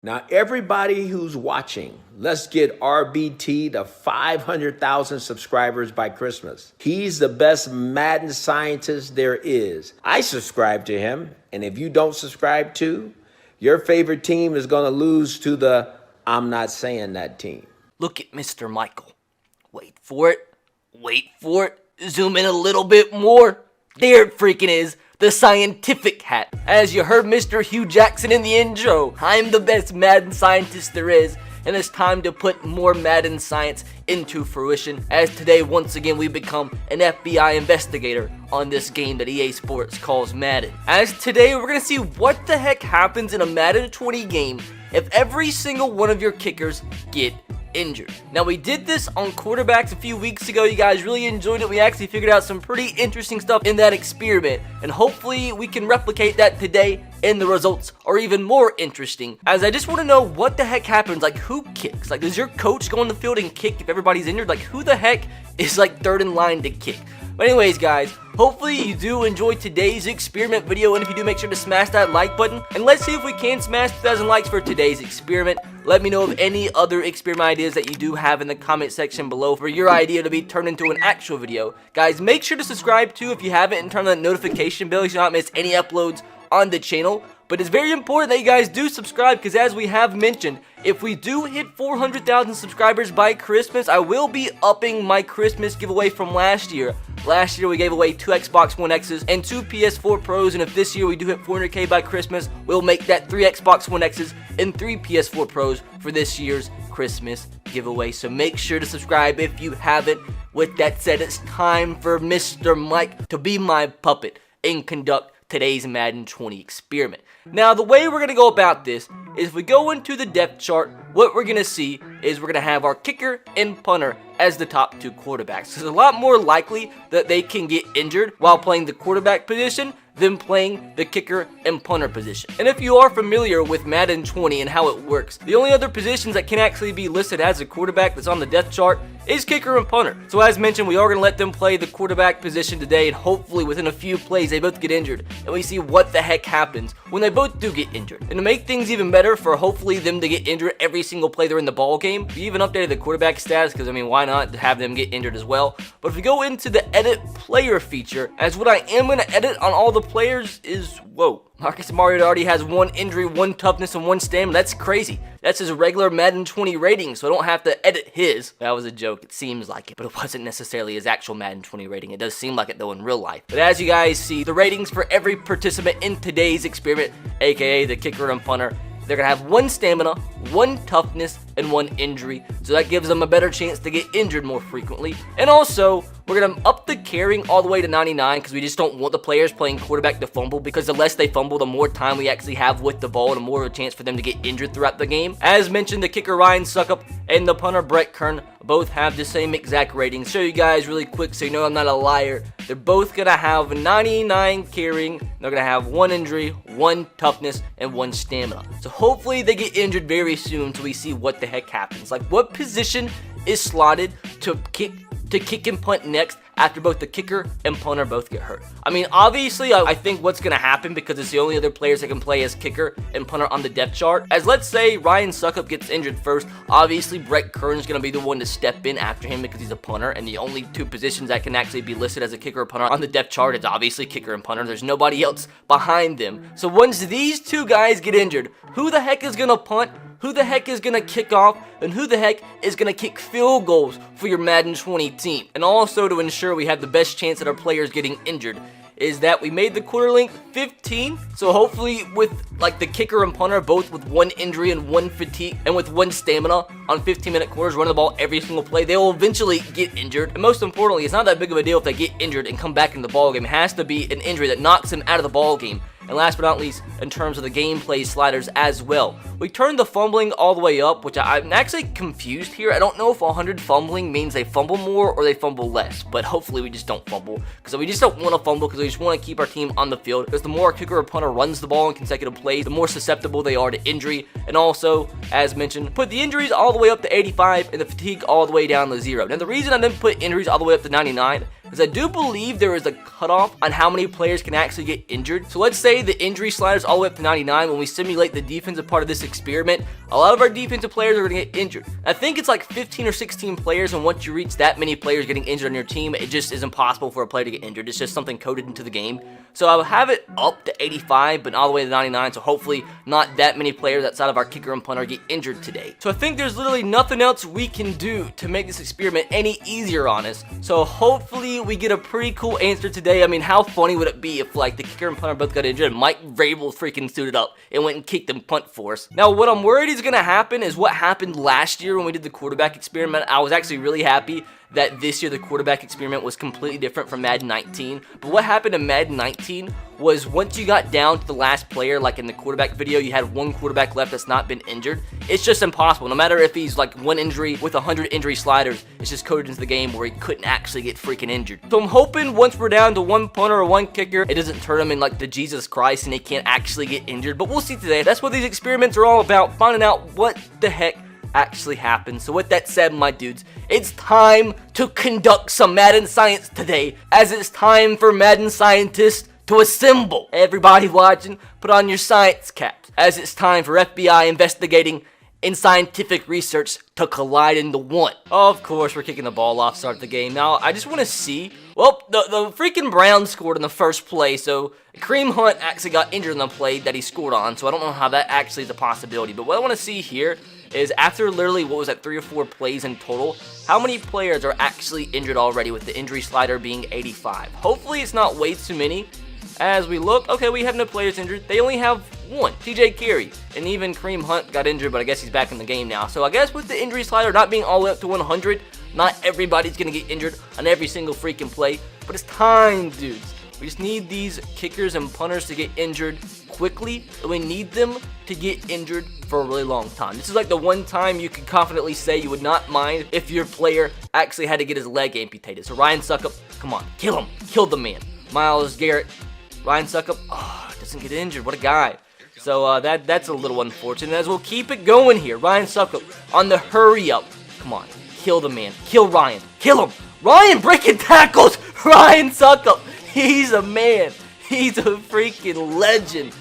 Now, everybody who's watching, let's get RBT to 500,000 subscribers by Christmas. He's the best Madden scientist there is. I subscribe to him, and if you don't subscribe to, your favorite team is going to lose to the I'm not saying that team. Look at Mr. Michael. Wait for it. Wait for it. Zoom in a little bit more. There it freaking is. The scientific hat. As you heard Mr. Hugh Jackson in the intro, I'm the best Madden scientist there is, and it's time to put more Madden science into fruition, as today once again we become an FBI investigator on this game that EA Sports calls Madden. As today we're going to see what the heck happens in a Madden 20 game if every single one of your kickers get injured. Now, we did this on quarterbacks a few weeks ago. You guys really enjoyed it. We actually figured out some pretty interesting stuff in that experiment, and hopefully we can replicate that today, and the results are even more interesting, as I just want to know what the heck happens. Like, who kicks? Like, does your coach go on the field and kick if everybody's injured? Like, who the heck is like third in line to kick? But anyways, guys, hopefully you do enjoy today's experiment video, and if you do, make sure to smash that like button, and let's see if we can smash 2,000 likes for today's experiment. Let me know of any other experiment ideas that you do have in the comment section below for your idea to be turned into an actual video. Guys, make sure to subscribe too if you haven't, and turn on that notification bell so you don't miss any uploads on the channel. But it's very important that you guys do subscribe, because as we have mentioned, if we do hit 400,000 subscribers by Christmas, I will be upping my Christmas giveaway from last year. Last year we gave away 2 Xbox One X's and 2 PS4 Pros, and if this year we do hit 400k by Christmas, we'll make that 3 Xbox One X's and 3 PS4 Pros for this year's Christmas giveaway. So make sure to subscribe if you haven't. With that said, it's time for Mr. Mike to be my puppet and conduct today's Madden 20 experiment. Now, the way we're going to go about this is if we go into the depth chart, what we're going to see is we're going to have our kicker and punter as the top 2 quarterbacks. So it's a lot more likely that they can get injured while playing the quarterback position than playing the kicker and punter position. And if you are familiar with Madden 20 and how it works, the only other positions that can actually be listed as a quarterback that's on the depth chart is kicker and punter. So as mentioned, we are going to let them play the quarterback position today, and hopefully within a few plays they both get injured, and we see what the heck happens when they both do get injured. And to make things even better for hopefully them to get injured every single play they're in the ball game, we even updated the quarterback stats, because I mean, why not have them get injured as well? But if we go into the edit player feature, as what I am going to edit on all the players is, whoa, Marcus Mariota already has 1 injury, 1 toughness, and 1 stamina. That's crazy. That's his regular Madden 20 rating, so I don't have to edit his. That was a joke. It seems like it, but it wasn't necessarily his actual Madden 20 rating. It does seem like it, though, in real life. But as you guys see, the ratings for every participant in today's experiment, aka the kicker and punter, they're going to have 1 stamina, 1 toughness, and 1 injury. So that gives them a better chance to get injured more frequently. And also, we're going to up the carrying all the way to 99, because we just don't want the players playing quarterback to fumble, because the less they fumble, the more time we actually have with the ball, and the more of a chance for them to get injured throughout the game. As mentioned, the kicker Ryan Suckup and the punter Brett Kern both have the same exact ratings. Show you guys really quick so you know I'm not a liar. They're both going to have 99 carrying. They're going to have 1 injury, 1 toughness, and 1 stamina. So hopefully they get injured very soon until we see what the heck happens. Like, what position is slotted to kick and punt next after both the kicker and punter both get hurt? I mean, obviously, I think what's going to happen, because it's the only other players that can play as kicker and punter on the depth chart, as let's say Ryan Suckup gets injured first, obviously Brett Kern is going to be the one to step in after him because he's a punter, and the only 2 positions that can actually be listed as a kicker or punter on the depth chart is obviously kicker and punter. There's nobody else behind them. So once these 2 guys get injured, who the heck is going to punt? Who the heck is going to kick off? And who the heck is going to kick field goals for your Madden 20 team? And also, to ensure we have the best chance at our players getting injured, is that we made the quarter length 15. So hopefully with like the kicker and punter both with 1 injury and 1 fatigue and with 1 stamina on 15-minute quarters running the ball every single play, they will eventually get injured. And most importantly, it's not that big of a deal if they get injured and come back in the ball game. It has to be an injury that knocks them out of the ball game. And last but not least, in terms of the gameplay sliders as well, we turned the fumbling all the way up, which I'm actually confused here. I don't know if 100 fumbling means they fumble more or they fumble less, but hopefully we just don't fumble, because we just don't want to fumble, because we just want to keep our team on the field, because the more our kicker or punter runs the ball in consecutive plays, the more susceptible they are to injury. And also, as mentioned, put the injuries all the way up to 85 and the fatigue all the way down to 0. Now, the reason I didn't put injuries all the way up to 99 is I do believe there is a cutoff on how many players can actually get injured. So let's say the injury slider's all the way up to 99. When we simulate the defensive part of this experiment, a lot of our defensive players are going to get injured. I think it's like 15 or 16 players, and once you reach that many players getting injured on your team, it just is impossible for a player to get injured. It's just something coded into the game. So I will have it up to 85, but all the way to 99, so hopefully not that many players outside of our kicker and punter get injured today. So I think there's literally nothing else we can do to make this experiment any easier on us. So hopefully we get a pretty cool answer today. I mean, how funny would it be if like the kicker and punter both got injured and Mike Vrabel freaking suited up and went and kicked and punt for us? Now what I'm worried is going to happen is what happened last year when we did the quarterback experiment. I was actually really happy that this year the quarterback experiment was completely different from Madden 19. But what happened in Madden 19 was once you got down to the last player, like in the quarterback video, you had one quarterback left that's not been injured. It's just impossible. No matter if he's like one injury with 100 injury sliders, it's just coded into the game where he couldn't actually get freaking injured. So I'm hoping once we're down to one punter or one kicker, it doesn't turn him in like the Jesus Christ and they can't actually get injured. But we'll see today. That's what these experiments are all about, finding out what the heck actually happened. So with that said, my dudes, it's time to conduct some Madden science today, as it's time for Madden scientists to assemble. Everybody watching, put on your science caps, as it's time for FBI investigating and scientific research to collide into one. Of course, we're kicking the ball off, start the game. Now, I just want to see, well, the freaking Browns scored in the first play, so Kareem Hunt actually got injured in the play that he scored on, so I don't know how that actually is a possibility. But what I want to see here is after literally, what was that, 3 or 4 plays in total, how many players are actually injured already with the injury slider being 85? Hopefully it's not way too many. As we look, okay, we have no players injured. They only have one, TJ Carey, and even Kareem Hunt got injured, but I guess he's back in the game now. So I guess with the injury slider not being all the way up to 100, not everybody's going to get injured on every single freaking play, but it's time, dudes. We just need these kickers and punters to get injured quickly, and we need them to get injured for a really long time. This is like the one time you could confidently say you would not mind if your player actually had to get his leg amputated. So Ryan Suckup, come on, kill him, kill the man. Myles Garrett, Ryan Suckup, doesn't get injured, what a guy. So that's a little unfortunate, as we'll keep it going here. Ryan Suckup on the hurry up, come on, kill the man, kill Ryan, kill him. Ryan breaking tackles, Ryan Suckup, he's a man, he's a freaking legend,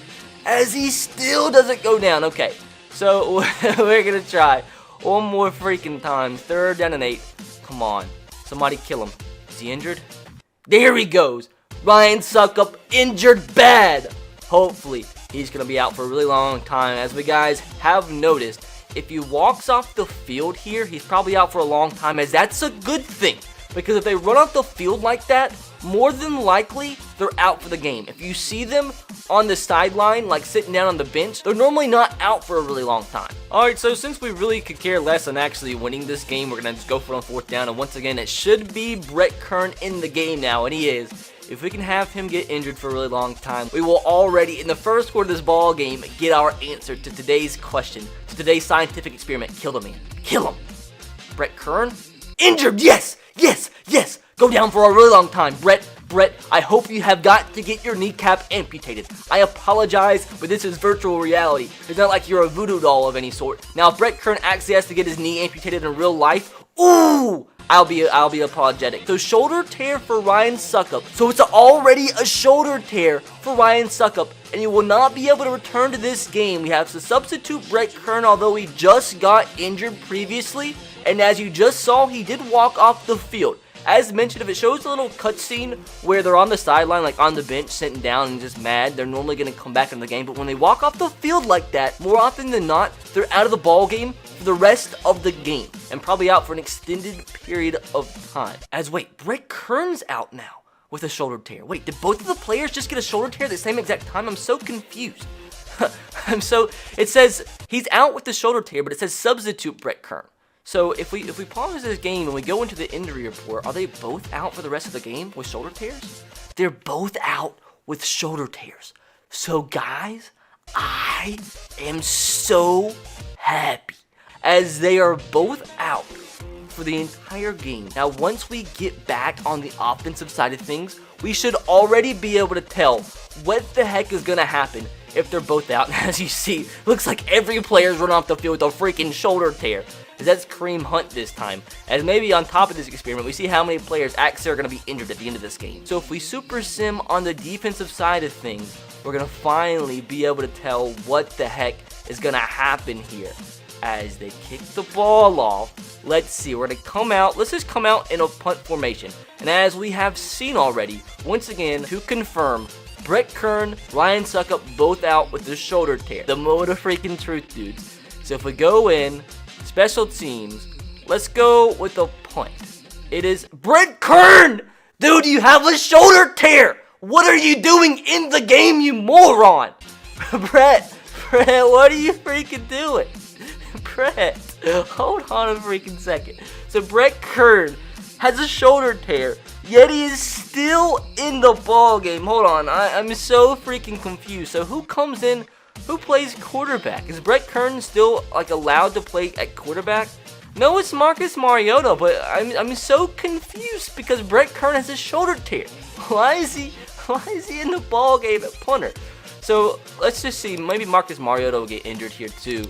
as he still doesn't go down. Okay, so we're gonna try one more freaking time. 3rd down and 8, come on, somebody kill him. Is he injured? There he goes. Ryan Suckup injured bad. Hopefully he's going to be out for a really long time. As we guys have noticed, if he walks off the field here, he's probably out for a long time, as that's a good thing. Because if they run off the field like that, more than likely, they're out for the game. If you see them on the sideline, like sitting down on the bench, they're normally not out for a really long time. Alright, so since we really could care less on actually winning this game, we're going to just go for it on 4th down. And once again, it should be Brett Kern in the game now, and he is. If we can have him get injured for a really long time, we will already, in the first quarter of this ball game, get our answer to today's question, to today's scientific experiment. Kill the man. Kill him. Brett Kern? Injured! Yes! Yes! Yes! Go down for a really long time. Brett, I hope you have got to get your kneecap amputated. I apologize, but this is virtual reality. It's not like you're a voodoo doll of any sort. Now, if Brett Kern actually has to get his knee amputated in real life, ooh! I'll be apologetic. So shoulder tear for Ryan Suckup. So it's already a shoulder tear for Ryan Suckup, and he will not be able to return to this game. We have to substitute Brett Kern, although he just got injured previously. And as you just saw, he did walk off the field. As mentioned, if it shows a little cutscene where they're on the sideline, like on the bench, sitting down and just mad, they're normally going to come back in the game. But when they walk off the field like that, more often than not, they're out of the ball game for the rest of the game, and probably out for an extended period of time. As wait, Brett Kern's out now with a shoulder tear. Wait, did both of the players just get a shoulder tear at the same exact time? I'm so confused. It says he's out with the shoulder tear, but it says substitute Brett Kern. So if we pause this game and we go into the injury report, are they both out for the rest of the game with shoulder tears? They're both out with shoulder tears. So guys, I am so happy, as they are both out for the entire game. Now, once we get back on the offensive side of things, we should already be able to tell what the heck is going to happen if they're both out. As you see, looks like every player's run off the field with a freaking shoulder tear. As that's Kareem Hunt this time. As maybe on top of this experiment, we see how many players actually are going to be injured at the end of this game. So if we super sim on the defensive side of things, we're going to finally be able to tell what the heck is going to happen here. As they kick the ball off, let's see, we're going to come out, let's just come out in a punt formation. And as we have seen already, once again, to confirm, Brett Kern, Ryan Suckup, both out with the shoulder tear. The moment of freaking truth, dudes. So if we go in, special teams, let's go with a punt. It is Brett Kern! Dude, you have a shoulder tear! What are you doing in the game, you moron? Brett, what are you freaking doing? Brett, hold on a freaking second. So Brett Kern has a shoulder tear, yet he is still in the ball game. Hold on, I'm so freaking confused. So who comes in? Who plays quarterback? Is Brett Kern still like allowed to play at quarterback? No, it's Marcus Mariota, but I'm so confused because Brett Kern has a shoulder tear. Why is he in the ball game at punter? So let's just see. Maybe Marcus Mariota will get injured here too,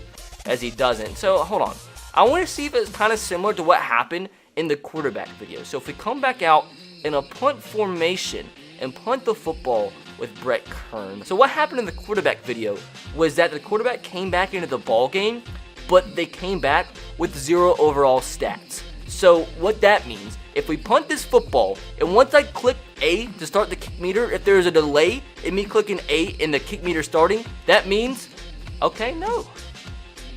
as he doesn't. So hold on. I want to see if it's kind of similar to what happened in the quarterback video. So if we come back out in a punt formation and punt the football with Brett Kern. So what happened in the quarterback video was that the quarterback came back into the ball game, but they came back with 0 overall stats. So what that means, if we punt this football, and once I click A to start the kick meter, if there's a delay in me clicking A and the kick meter starting, that means, okay, no.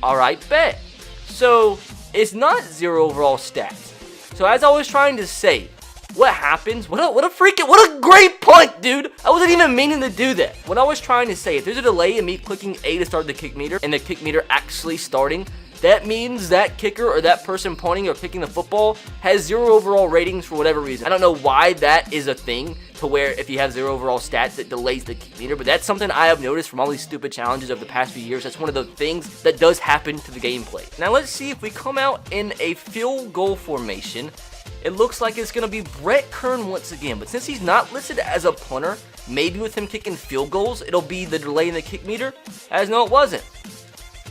Alright, bet. So it's not 0 overall stats. So as I was trying to say, what happens? What a great punt, dude! I wasn't even meaning to do that. What I was trying to say, if there's a delay in me clicking A to start the kick meter, and the kick meter actually starting, that means that kicker or that person punting or kicking the football has 0 overall ratings for whatever reason. I don't know why that is a thing, to where if you have 0 overall stats, it delays the kick meter, but that's something I have noticed from all these stupid challenges over the past few years. That's one of the things that does happen to the gameplay. Now let's see if we come out in a field goal formation. It looks like it's going to be Brett Kern once again, but since he's not listed as a punter, maybe with him kicking field goals, it'll be the delay in the kick meter, as no, it wasn't.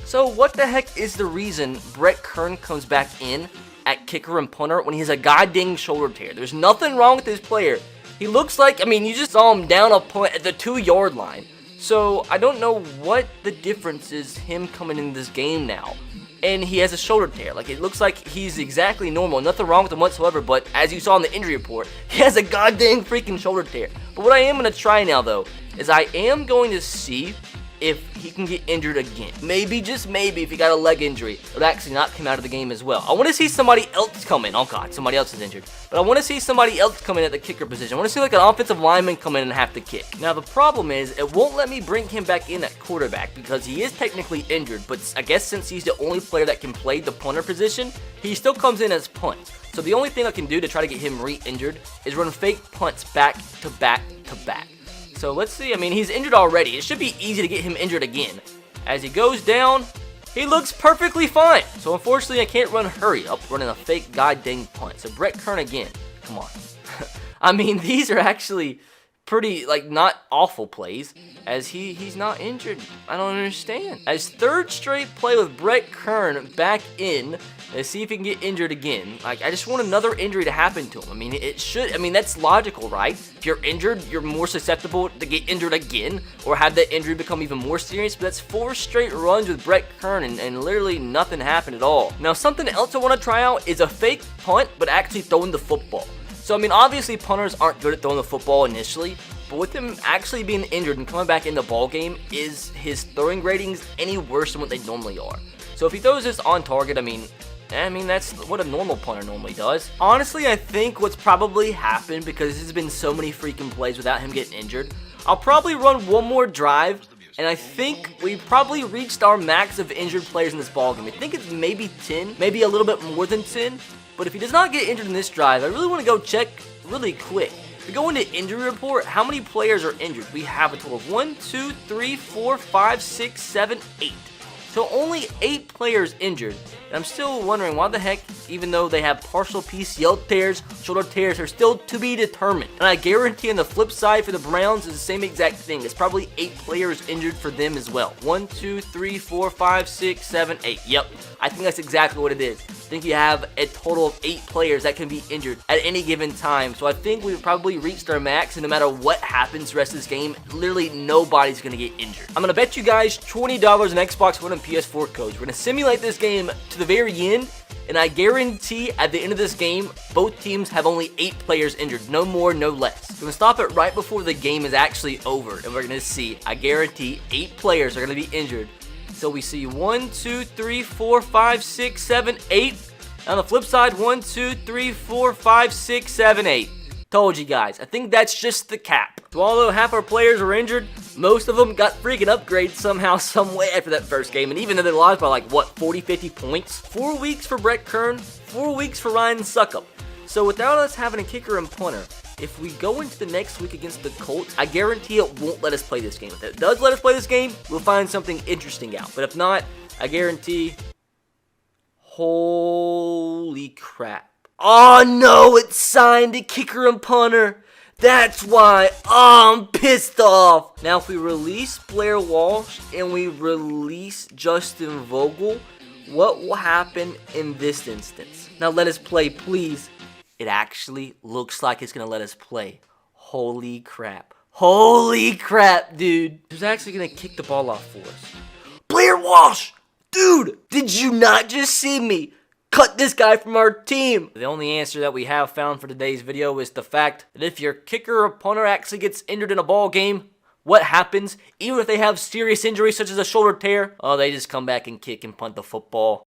So what the heck is the reason Brett Kern comes back in at kicker and punter when he has a goddamn shoulder tear? There's nothing wrong with this player. He looks like, I mean, you just saw him down a punt at the 2-yard line. So I don't know what the difference is him coming in this game now. And he has a shoulder tear. Like, it looks like he's exactly normal. Nothing wrong with him whatsoever, but as you saw in the injury report, he has a goddamn freaking shoulder tear. But what I am going to try now, though, is I am going to see if he can get injured again. Maybe, just maybe, if he got a leg injury, it would actually not come out of the game as well. I want to see somebody else come in. Oh, God, somebody else is injured. But I want to see somebody else come in at the kicker position. I want to see, like, an offensive lineman come in and have to kick. Now, the problem is, it won't let me bring him back in at quarterback because he is technically injured, but I guess since he's the only player that can play the punter position, he still comes in as punt. So the only thing I can do to try to get him re-injured is run fake punts back to back to back. So let's see. I mean, he's injured already. It should be easy to get him injured again. As he goes down, he looks perfectly fine. So unfortunately, I can't run hurry up running a fake goddamn punt. So Brett Kern again. Come on. I mean, these are actually pretty, like, not awful plays, as he's not injured. I don't understand. As third straight play with Brett Kern back in, let's see if he can get injured again. Like, I just want another injury to happen to him. I mean, it should, I mean, that's logical, right? If you're injured, you're more susceptible to get injured again, or have that injury become even more serious, but that's 4 straight runs with Brett Kern, and literally nothing happened at all. Now, something else I want to try out is a fake punt, but actually throwing the football. So, I mean, obviously, punters aren't good at throwing the football initially, but with him actually being injured and coming back in the ball game, is his throwing ratings any worse than what they normally are? So, if he throws this on target, I mean, that's what a normal punter normally does. Honestly, I think what's probably happened, because there's been so many freaking plays without him getting injured, I'll probably run one more drive, and I think we probably reached our max of injured players in this ballgame. I think it's maybe 10, maybe a little bit more than 10. But if he does not get injured in this drive, I really want to go check really quick. If we go into injury report, how many players are injured? We have a total of 1, 2, 3, 4, 5, 6, 7, 8. So only 8 players injured. And I'm still wondering why the heck, even though they have partial PCL tears, shoulder tears are still to be determined. And I guarantee on the flip side for the Browns is the same exact thing. It's probably 8 players injured for them as well. 1, 2, 3, 4, 5, 6, 7, 8. Yep, I think that's exactly what it is. I think you have a total of 8 players that can be injured at any given time. So I think we've probably reached our max, and no matter what happens the rest of this game, literally nobody's going to get injured. I'm going to bet you guys $20 in Xbox One and PS4 codes. We're going to simulate this game to the very end, and I guarantee at the end of this game, both teams have only 8 players injured. No more, no less. We're going to stop it right before the game is actually over, and we're going to see, I guarantee, 8 players are going to be injured. So we see 1, 2, 3, 4, 5, 6, 7, 8. On the flip side, 1, 2, 3, 4, 5, 6, 7, 8. Told you guys, I think that's just the cap. So although half our players were injured, most of them got freaking upgrades somehow, some way after that first game. And even though they lost by like, what, 40, 50 points? 4 weeks for Brett Kern, 4 weeks for Ryan Suckup. So without us having a kicker and punter, if we go into the next week against the Colts, I guarantee it won't let us play this game. If it does let us play this game, we'll find something interesting out. But if not, I guarantee... Holy crap. Oh no, it's signed a kicker and punter. That's why. Oh, I'm pissed off. Now, if we release Blair Walsh and we release Justin Vogel, what will happen in this instance? Now, let us play, please. It actually looks like it's going to let us play. Holy crap. Holy crap, dude. Who's actually going to kick the ball off for us? Blair Walsh! Dude, did you not just see me cut this guy from our team? The only answer that we have found for today's video is the fact that if your kicker or punter actually gets injured in a ball game, what happens? Even if they have serious injuries such as a shoulder tear, oh, they just come back and kick and punt the football.